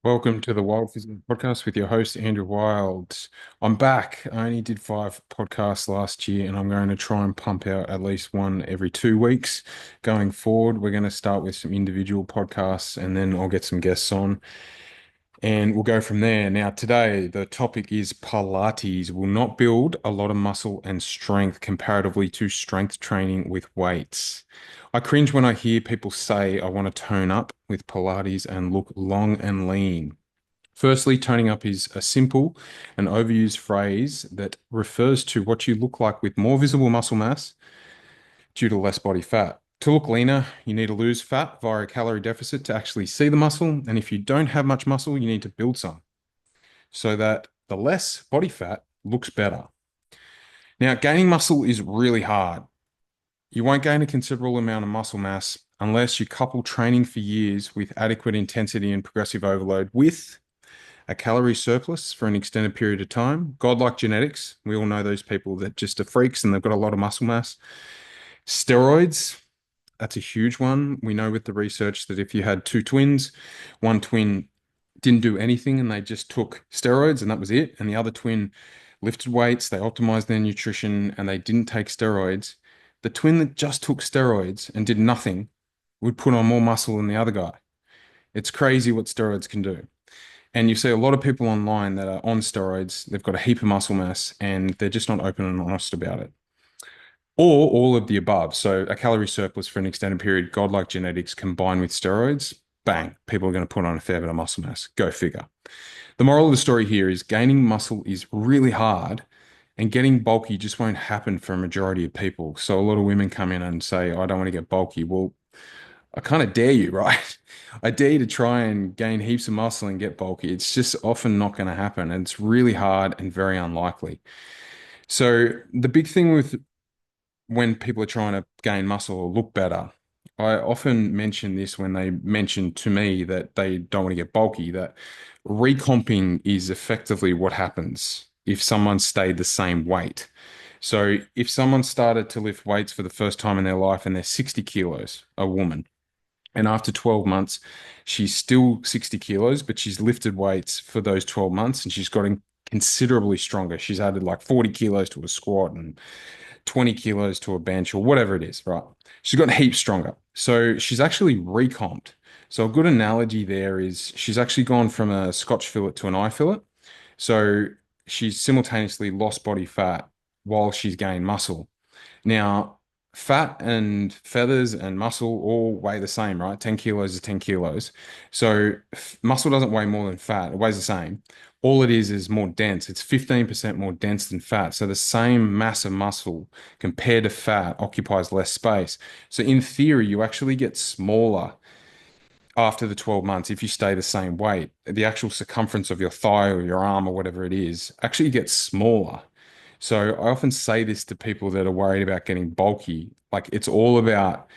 Welcome to the Wild Physical Podcast with your host, Andrew Wild. I'm back. I only did 5 podcasts last year, and I'm going to try and pump out at least one every 2 weeks. Going forward, we're going to start with some individual podcasts, and then I'll get some guests on, and we'll go from there. Now, today, the topic is Pilates will not build a lot of muscle and strength comparatively to strength training with weights. I cringe when I hear people say, I want to tone up with Pilates and look long and lean. Firstly, toning up is a simple and overused phrase that refers to what you look like with more visible muscle mass due to less body fat. To look leaner, you need to lose fat via a calorie deficit to actually see the muscle. And if you don't have much muscle, you need to build some so that the less body fat looks better. Now, gaining muscle is really hard. You won't gain a considerable amount of muscle mass unless you couple training for years with adequate intensity and progressive overload with a calorie surplus for an extended period of time. Godlike genetics, we all know those people that just are freaks and they've got a lot of muscle mass. Steroids, that's a huge one. We know with the research that if you had two twins, one twin didn't do anything and they just took steroids and that was it, and the other twin lifted weights, they optimized their nutrition, and they didn't take steroids. The twin that just took steroids and did nothing would put on more muscle than the other guy. It's crazy what steroids can do. And you see a lot of people online that are on steroids, they've got a heap of muscle mass and they're just not open and honest about it. Or all of the above. So a calorie surplus for an extended period, godlike genetics combined with steroids, bang, people are going to put on a fair bit of muscle mass. Go figure. The moral of the story here is gaining muscle is really hard and getting bulky just won't happen for a majority of people. So a lot of women come in and say, I don't want to get bulky. Well, I kind of dare you, right? I dare you to try and gain heaps of muscle and get bulky. It's just often not going to happen. And it's really hard and very unlikely. So the big thing with when people are trying to gain muscle or look better, I often mention this when they mention to me that they don't want to get bulky, that recomping is effectively what happens if someone stayed the same weight. So if someone started to lift weights for the first time in their life and they're 60 kilos, a woman, and after 12 months, she's still 60 kilos, but she's lifted weights for those 12 months and she's gotten considerably stronger. She's added like 40 kilos to a squat and 20 kilos to a bench or whatever it is, right? She's gotten heaps stronger. So she's actually recomped. So a good analogy there is she's actually gone from a Scotch fillet to an eye fillet. So she's simultaneously lost body fat while she's gained muscle. Now, fat and feathers and muscle all weigh the same, right? 10 kilos is 10 kilos. So muscle doesn't weigh more than fat, it weighs the same. All it is more dense. It's 15% more dense than fat. So the same mass of muscle compared to fat occupies less space. So in theory, you actually get smaller after the 12 months if you stay the same weight. The actual circumference of your thigh or your arm or whatever it is actually gets smaller. So I often say this to people that are worried about getting bulky. Like it's all about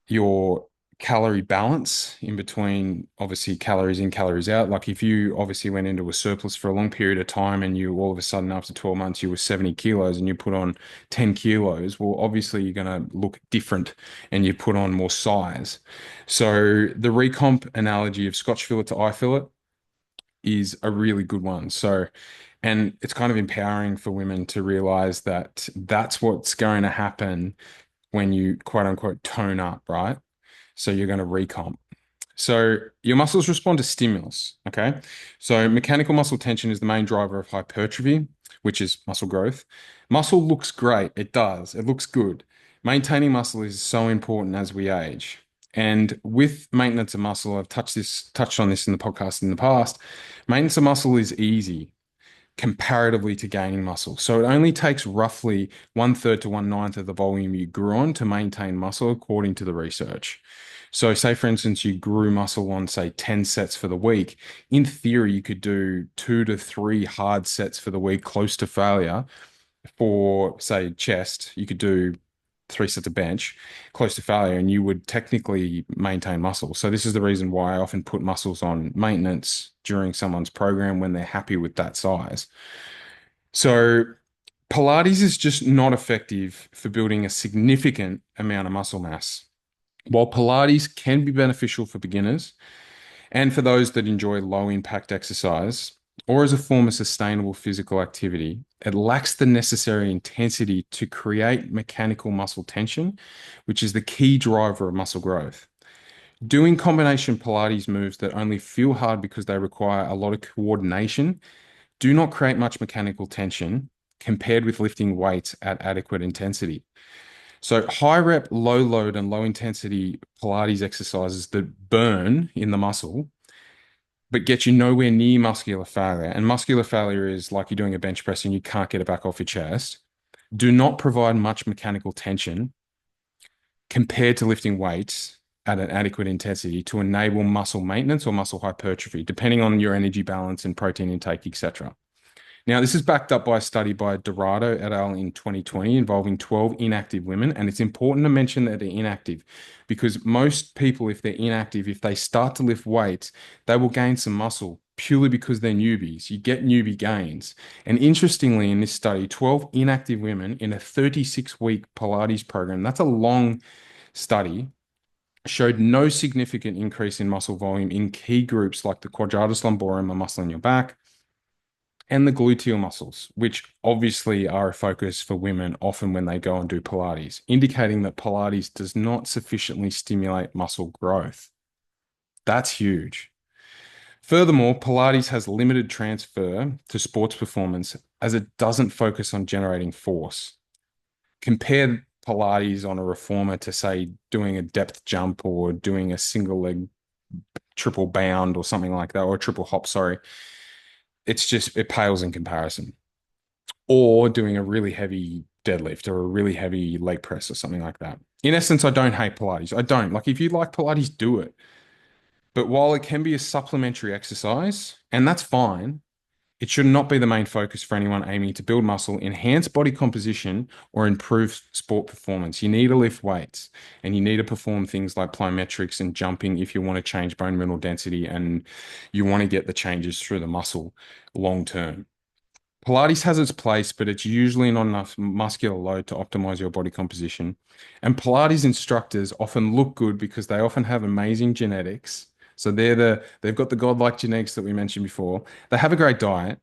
your calorie balance in between obviously calories in, calories out. Like if you obviously went into a surplus for a long period of time and you all of a sudden after 12 months you were 70 kilos and you put on 10 kilos, well, obviously you're going to look different and you put on more size. So the recomp analogy of Scotch fillet to eye fillet is a really good one. So, and it's kind of empowering for women to realize that that's what's going to happen when you quote unquote tone up, right? So you're going to recomp. So your muscles respond to stimulus, okay? So mechanical muscle tension is the main driver of hypertrophy, which is muscle growth. Muscle looks great. It does. It looks good. Maintaining muscle is so important as we age. And with maintenance of muscle, I've touched on this in the podcast in the past. Maintenance of muscle is easy comparatively to gaining muscle. So it only takes roughly 1/3 to 1/9 of the volume you grew on to maintain muscle, according to the research. So, say for instance, you grew muscle on, say, 10 sets for the week. In theory, you could do 2 to 3 hard sets for the week, close to failure. For, say, chest, you could do 3 sets of bench, close to failure, and you would technically maintain muscle. So, this is the reason why I often put muscles on maintenance during someone's program when they're happy with that size. So, Pilates is just not effective for building a significant amount of muscle mass. While Pilates can be beneficial for beginners, And for those that enjoy low impact exercise or as a form of sustainable physical activity, it lacks the necessary intensity to create mechanical muscle tension, which is the key driver of muscle growth. Doing combination Pilates moves that only feel hard because they require a lot of coordination do not create much mechanical tension compared with lifting weights at adequate intensity. So, high rep, low load, and low intensity Pilates exercises that burn in the muscle but get you nowhere near muscular failure. And muscular failure is like you're doing a bench press and you can't get it back off your chest. Do not provide much mechanical tension compared to lifting weights at an adequate intensity to enable muscle maintenance or muscle hypertrophy, depending on your energy balance and protein intake, etc. Now, this is backed up by a study by Dorado et al. In 2020 involving 12 inactive women. And it's important to mention that they're inactive because most people, if they're inactive, if they start to lift weights, they will gain some muscle purely because they're newbies. You get newbie gains. And interestingly, in this study, 12 inactive women in a 36-week Pilates program, that's a long study, showed no significant increase in muscle volume in key groups like the quadratus lumborum, a muscle in your back, and the gluteal muscles, which obviously are a focus for women often when they go and do Pilates, indicating that Pilates does not sufficiently stimulate muscle growth. That's huge. Furthermore, Pilates has limited transfer to sports performance as it doesn't focus on generating force. Compare Pilates on a reformer to, say, doing a depth jump or doing a single leg triple bound or something like that, or a triple hop, sorry. It pales in comparison. Or doing a really heavy deadlift or a really heavy leg press or something like that. In essence, I don't hate Pilates. I don't. Like, if you like Pilates, do it. But while it can be a supplementary exercise, and that's fine, it should not be the main focus for anyone aiming to build muscle, enhance body composition, or improve sport performance. You need to lift weights and you need to perform things like plyometrics and jumping if you want to change bone mineral density and you want to get the changes through the muscle long term. Pilates has its place, but it's usually not enough muscular load to optimize your body composition. And Pilates instructors often look good because they often have amazing genetics. So they've got the godlike genetics that we mentioned before. They have a great diet.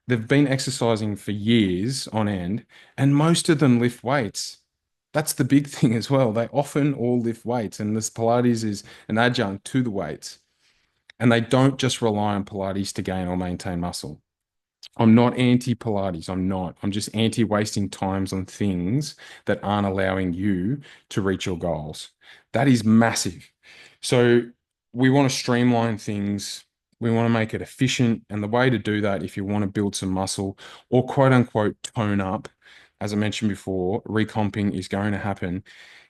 They've been exercising for years on end, and most of them lift weights. That's the big thing as well. They often all lift weights, and this Pilates is an adjunct to the weights. And they don't just rely on Pilates to gain or maintain muscle. I'm not anti Pilates. I'm not. I'm just anti wasting times on things that aren't allowing you to reach your goals. That is massive. So we want to streamline things. We want to make it efficient. And the way to do that, if you want to build some muscle or quote unquote tone up, as I mentioned before, recomping is going to happen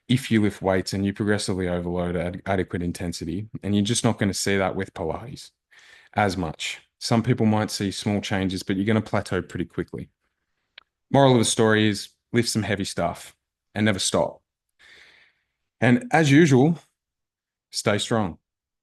if you lift weights and you progressively overload at adequate intensity. And you're just not going to see that with Pilates as much. Some people might see small changes, but you're going to plateau pretty quickly. Moral of the story is lift some heavy stuff and never stop. And as usual, stay strong.